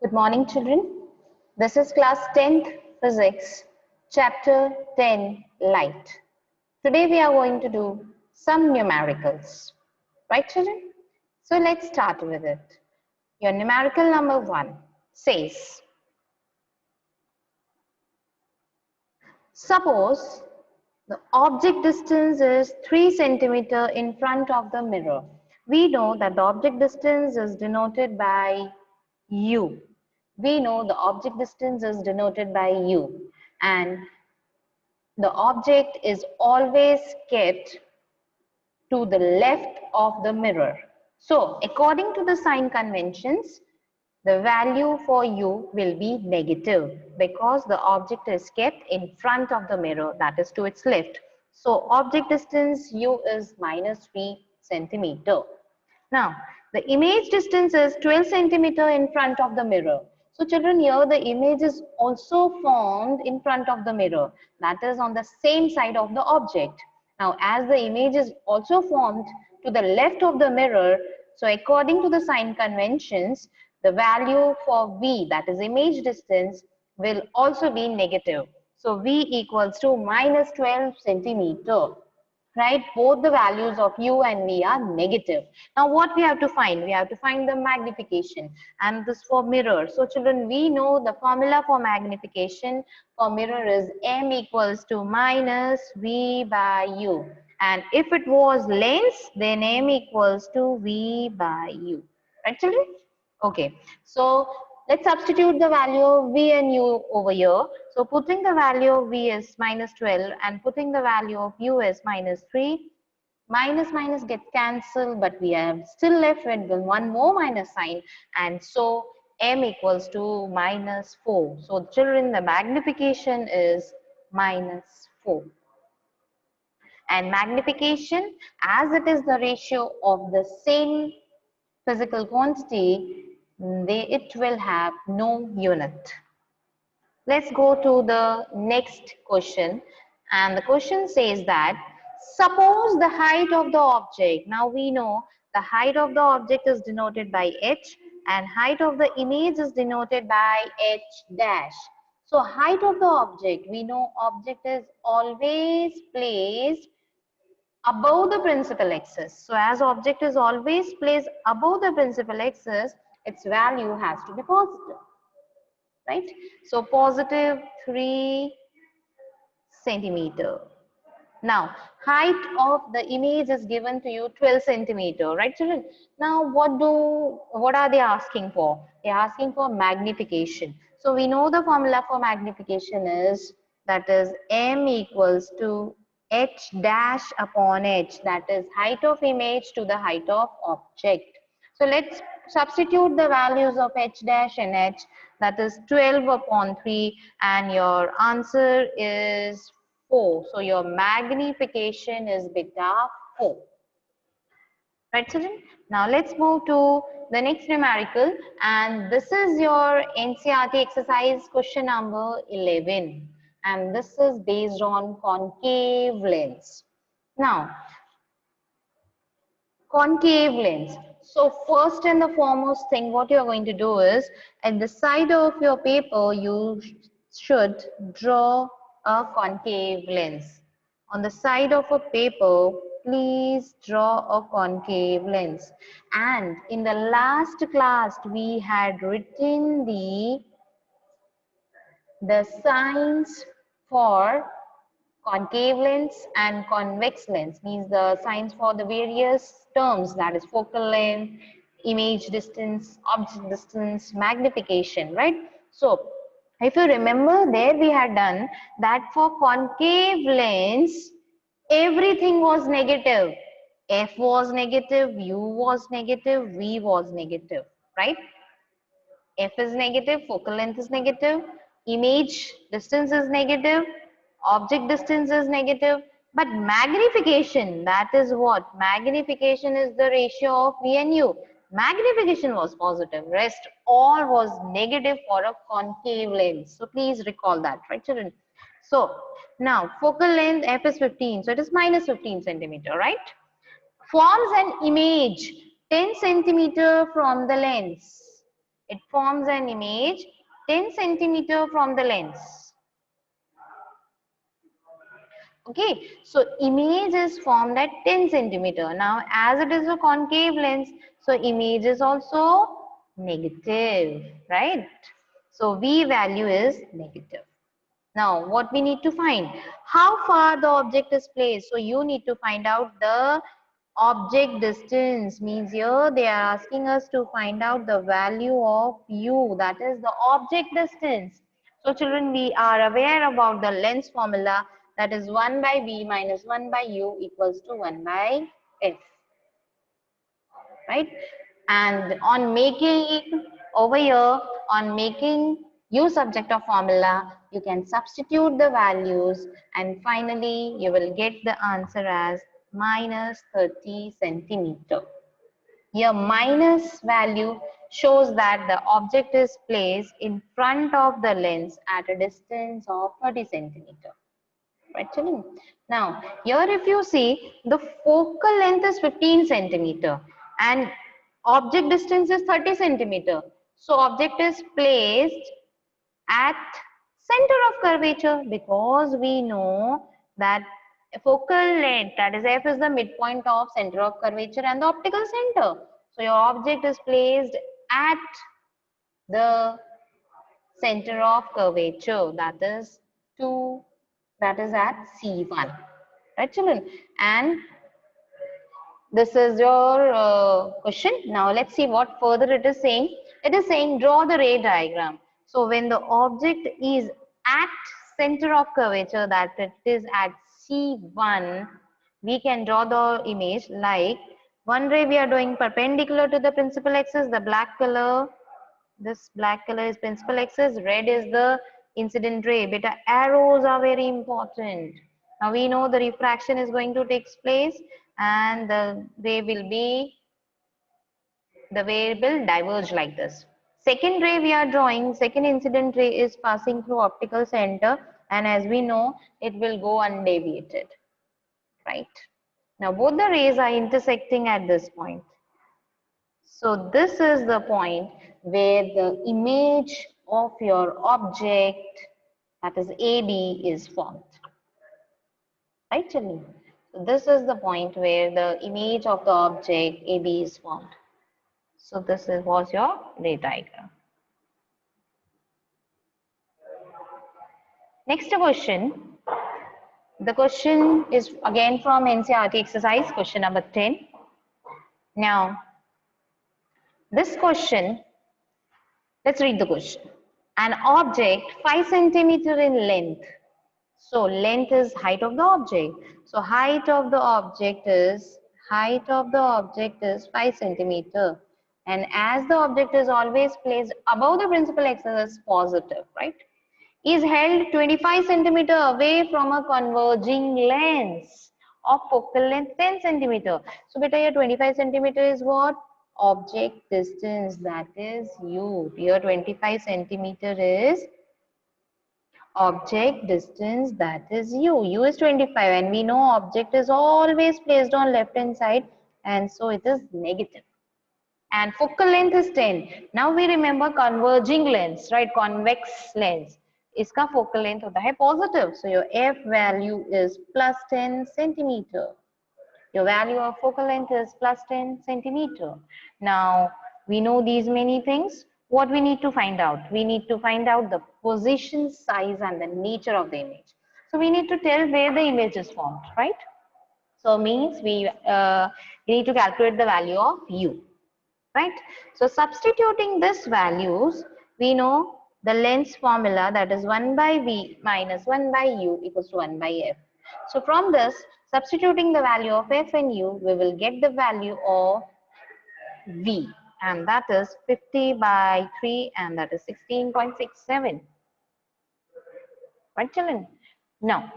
Good morning, children. This is class 10th physics, chapter 10, light. Today we are going to do some numericals. Right, children? So let's start with it. Your numerical number 1 says, suppose the object distance is 3 centimeter in front of the mirror. We know that the object distance is denoted by u. We know the object distance is denoted by u, and the object is always kept to the left of the mirror. So according to the sign conventions, the value for u will be negative because the object is kept in front of the mirror, that is to its left. So object distance u is minus 3 centimeter. Now, the image distance is 12 centimeter in front of the mirror. So children, here the image is also formed in front of the mirror, that is on the same side of the object. Now, as the image is also formed to the left of the mirror, so according to the sign conventions, the value for V, that is image distance, will also be negative. So V equals to minus 12 centimeter. Right, both the values of u and v are negative. Now what we have to find? We have to find the magnification, and this for mirror. So children, we know the formula for magnification for mirror is m equals to minus v by u, and if it was lens, then m equals to v by u. Right, children? Okay, so let's substitute the value of v and u over here. So putting the value of v is minus 12 and putting the value of u is minus 3. Minus minus gets cancelled, but we are still left with one more minus sign, and so m equals to minus 4. So children, the magnification is minus 4. And magnification, as it is the ratio of the same physical quantity, it will have no unit. Let's go to the next question, and the question says that suppose the height of the object, now we know the height of the object is denoted by h and height of the image is denoted by h dash. So height of the object, we know object is always placed above the principal axis. So as object is always placed above the principal axis, its value has to be positive, right? So positive 3 centimeter. Now height of the image is given to you 12 centimeter, right children? Now what are they asking for? They are asking for magnification. So we know the formula for magnification is, that is m equals to h dash upon h, that is height of image to the height of object. So let's substitute the values of h dash and h, that is 12 upon 3, and your answer is 4. So your magnification is beta 4. Right, children? Now let's move to the next numerical, and this is your NCERT exercise question number 11, and this is based on concave lens. Now, concave lens. So first and the foremost thing what you are going to do is, at the side of your paper you should draw a concave lens. On the side of a paper, please draw a concave lens. And in the last class we had written the signs for concave lens and convex lens, means the signs for the various terms, that is focal length, image distance, object distance, magnification, right? So if you remember, there we had done that for concave lens everything was negative. F was negative, U was negative, V was negative, right? F is negative, focal length is negative, image distance is negative, object distance is negative, but magnification, that is what? Magnification is the ratio of V and U. Magnification was positive, rest all was negative for a concave lens. So please recall that, right children? So now focal length F is 15, so it is minus 15 centimeter, right? Forms an image 10 centimeter from the lens. It forms an image 10 centimeter from the lens. Okay, so image is formed at 10 centimeter. Now, as it is a concave lens, so image is also negative, right? So V value is negative. Now, what we need to find? How far the object is placed. So, you need to find out the object distance. Means here they are asking us to find out the value of U, that is the object distance. So, children, we are aware about the lens formula, that is 1 by V minus 1 by U equals to 1 by F. Right? And on making over here, on making U subject of formula, you can substitute the values and finally you will get the answer as minus 30 centimeter. Here minus value shows that the object is placed in front of the lens at a distance of 30 centimeter. Right, children? Now, here if you see, the focal length is 15 centimeter and object distance is 30 centimeter. So, object is placed at center of curvature because we know that focal length, that is F, is the midpoint of center of curvature and the optical center. So, your object is placed at the center of curvature, that is at C1, right, children? And this is your question. Now let's see what further it is saying. It is saying draw the ray diagram. So when the object is at center of curvature, that it is at C1, we can draw the image like one ray we are doing perpendicular to the principal axis, the black color. This black color is principal axis, red is the incident ray. Beta, arrows are very important. Now we know the refraction is going to take place and the ray will diverge like this. Second ray we are drawing, second incident ray is passing through optical center and as we know, it will go undeviated, right? Now both the rays are intersecting at this point. So this is the point where the image of your object, that is AB, is formed. Right, children? So this is the point where the image of the object AB is formed. So this was your ray diagram. Next question. The question is again from NCERT exercise, question number 10. Now, this question, let's read the question. An object 5 centimeter in length. So length is height of the object. So height of the object is 5 centimeter. And as the object is always placed above the principal axis, positive, right? Is held 25 centimeter away from a converging lens of focal length 10 centimeter. So beta here 25 centimeter is what? Object distance, that is U. Here 25 centimeter is object distance, that is U. U is 25 and we know object is always placed on left hand side and so it is negative. And focal length is 10. Now we remember converging lens, right? Convex lens. Iska focal length hota hai positive. So your F value is plus 10 centimeter. Your value of focal length is plus 10 centimeter. Now we know these many things. What we need to find out? We need to find out the position, size and the nature of the image. So we need to tell where the image is formed, right? So means we need to calculate the value of U. Right? So substituting these values, we know the lens formula, that is 1 by V minus 1 by U equals to 1 by F. So from this, substituting the value of F and U, we will get the value of V, and that is 50 by 3 and that is 16.67. Right, children? Now,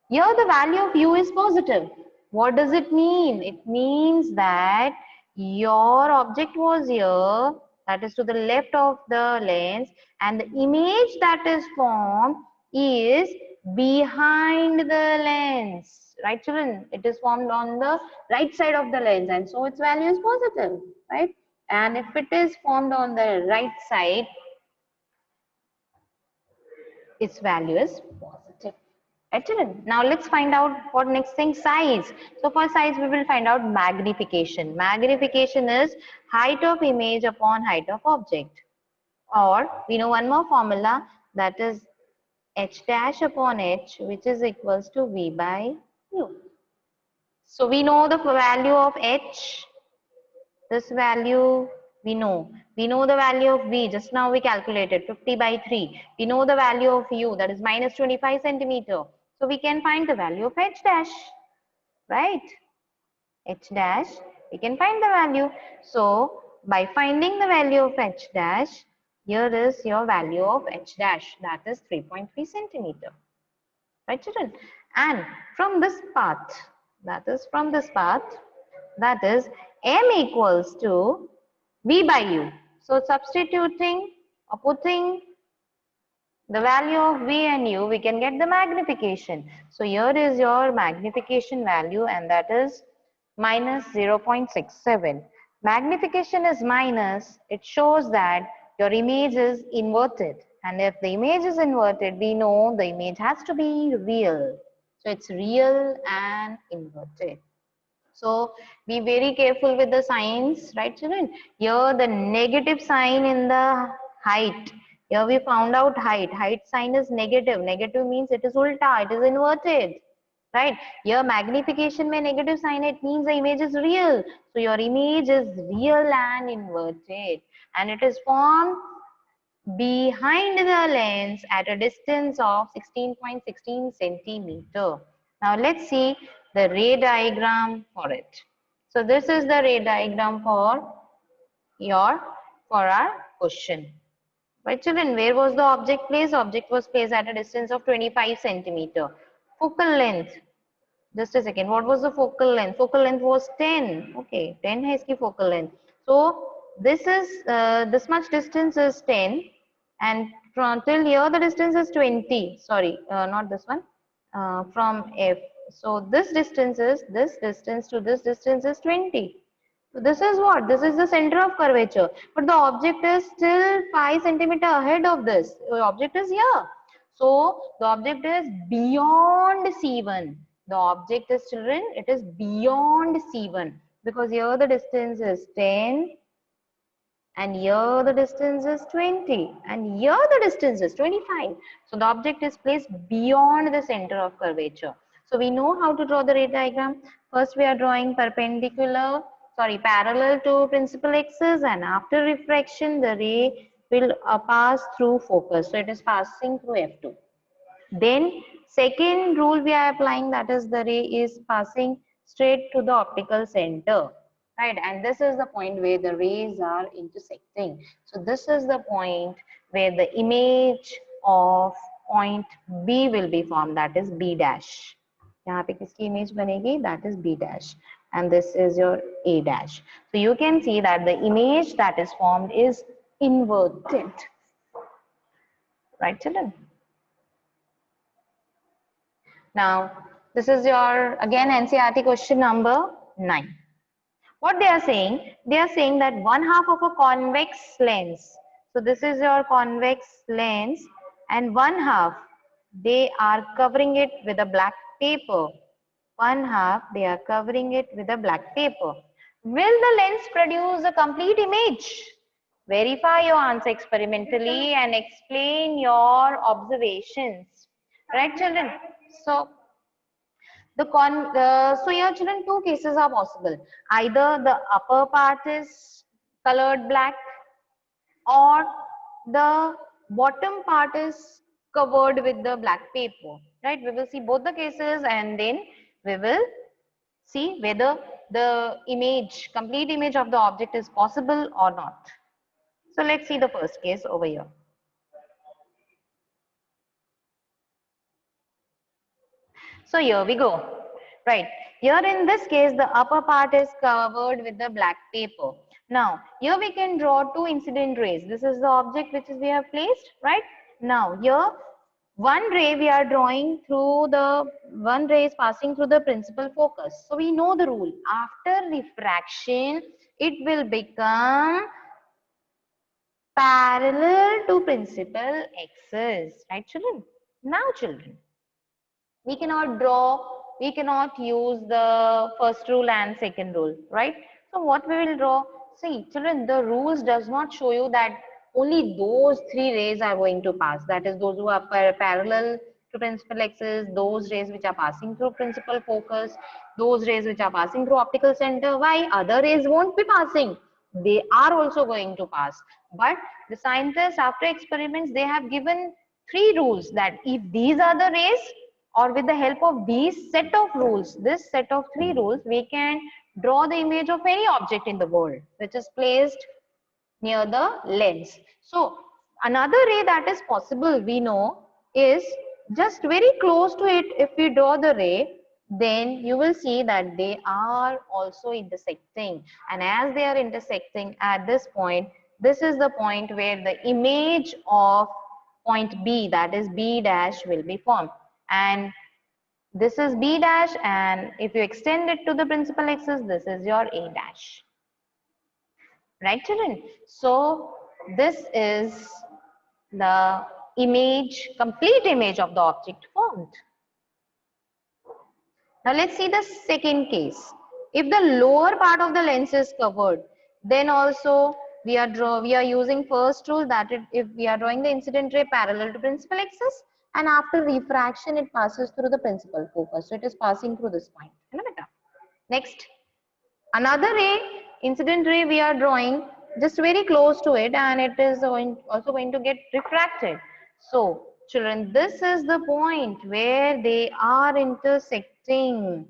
here the value of U is positive. What does it mean? It means that your object was here, that is to the left of the lens, and the image that is formed is behind the lens. Right, children? It is formed on the right side of the lens and so its value is positive. Right? And if it is formed on the right side, its value is positive. Excellent. Now let's find out what next thing, size. So for size we will find out magnification. Magnification is height of image upon height of object. Or we know one more formula, that is h dash upon h, which is equals to v by u. So we know the value of h. This value we know. We know the value of v. Just now we calculated 50 by 3. We know the value of u, that is minus 25 centimeter. So we can find the value of h dash, right? H dash, we can find the value. So by finding the value of h dash, here is your value of h dash, that is 3.3 centimeter. Right, children? And from this path, that is from this path, that is m equals to v by u. So substituting or putting the value of v and u, we can get the magnification. So here is your magnification value, and that is minus 0.67. Magnification is minus, it shows that your image is inverted. And if the image is inverted, we know the image has to be real. So it's real and inverted. So be very careful with the signs, right, children? Here the negative sign in the height. Here we found out height. Height sign is negative. Negative means it is ulta, it is inverted. Right? Here magnification में negative sign, it means the image is real. So your image is real and inverted. And it is formed behind the lens at a distance of 16.16 centimeter. Now let's see the ray diagram for it. So this is the ray diagram for our question. Right, children, where was the object placed? Object was placed at a distance of 25 centimeter. Focal length. Just a second. What was the focal length? Focal length was 10. Okay, 10 है इसकी focal length. So this is this much distance is 10, and from till here the distance is 20. Sorry, not this one. From F. So this distance to this distance is 20. So this is what? This is the center of curvature. But the object is still 5 centimeter ahead of this. The object is here. So the object is beyond C1. The object is, children, it is beyond C1. Because here the distance is 10. And here the distance is 20. And here the distance is 25. So the object is placed beyond the center of curvature. So we know how to draw the ray diagram. First we are drawing parallel to principal axis, and after refraction the ray will pass through focus. So it is passing through F2. Then second rule we are applying, that is the ray is passing straight to the optical center. Right, and this is the point where the rays are intersecting. So this is the point where the image of point B will be formed, that is B dash. यहाँ पे किसकी image बनेगी? That is B dash, and this is your A dash. So you can see that the image that is formed is inverted. Right, children? Now this is your again NCERT question number 9. What they are saying that 1/2 of a convex lens. So this is your convex lens, and 1/2 they are covering it with a black paper. 1/2 they are covering it with a black paper. Will the lens produce a complete image? Verify your answer experimentally and explain your observations. Right, children? So so here, children, two cases are possible. Either the upper part is colored black, or the bottom part is covered with the black paper. Right? We will see both the cases, and then we will see whether the image, complete image of the object is possible or not. So let's see the first case over here. So here we go. Right. Here in this case, the upper part is covered with the black paper. Now, here we can draw two incident rays. This is the object which we have placed, right? Now, here one ray we are drawing through one ray is passing through the principal focus. So we know the rule. After refraction, it will become parallel to principal axis, right children? Now children, we cannot draw, we cannot use the first rule and second rule, right? So what we will draw? See children, the rules does not show you that only those three rays are going to pass. That is those who are parallel to principal axis, those rays which are passing through principal focus, those rays which are passing through optical center. Why? Other rays won't be passing. They are also going to pass. But the scientists, after experiments, they have given three rules that if these are the rays, or with the help of these set of rules, this set of three rules, we can draw the image of any object in the world which is placed near the lens. So another ray that is possible, we know, is just very close to it. If we draw the ray, then you will see that they are also intersecting, and as they are intersecting at this point, this is the point where the image of point B, that is B dash, will be formed. And this is B dash, and if you extend it to the principal axis, this is your A dash. Right children? So this is the image, complete image of the object formed. Now let's see the second case. If the lower part of the lens is covered, then also we are using first rule, that if we are drawing the incident ray parallel to principal axis, and after refraction it passes through the principal focus. So it is passing through this point. Next, another ray, incident ray, we are drawing just very close to it, and it is also going to get refracted. So children, this is the point where they are intersecting.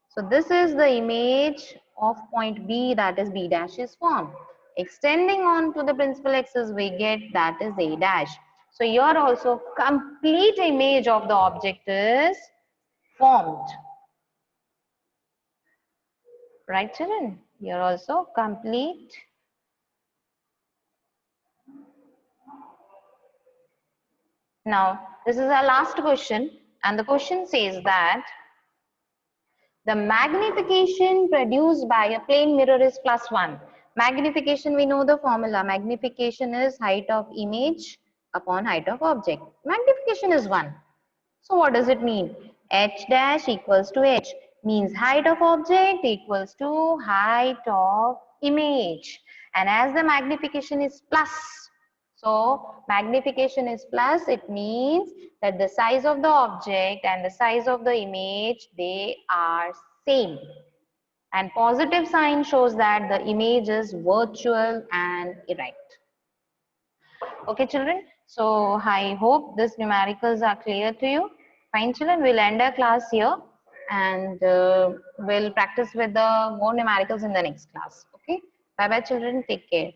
So this is the image of point B, that is B dash is formed. Extending on to the principal axis, we get that is A dash. So here also complete image of the object is formed. Right children? Here also complete. Now this is our last question, and the question says that the magnification produced by a plane mirror is +1. Magnification, we know the formula. Magnification is height of image upon height of object. Magnification is 1. So what does it mean? H dash equals to H means height of object equals to height of image. And as the magnification is plus, so magnification is plus, it means that the size of the object and the size of the image, they are same. And positive sign shows that the image is virtual and erect. Okay children, so I hope these numericals are clear to you. Fine children, we'll end our class here, and we'll practice with the more numericals in the next class. Okay, bye bye children, take care.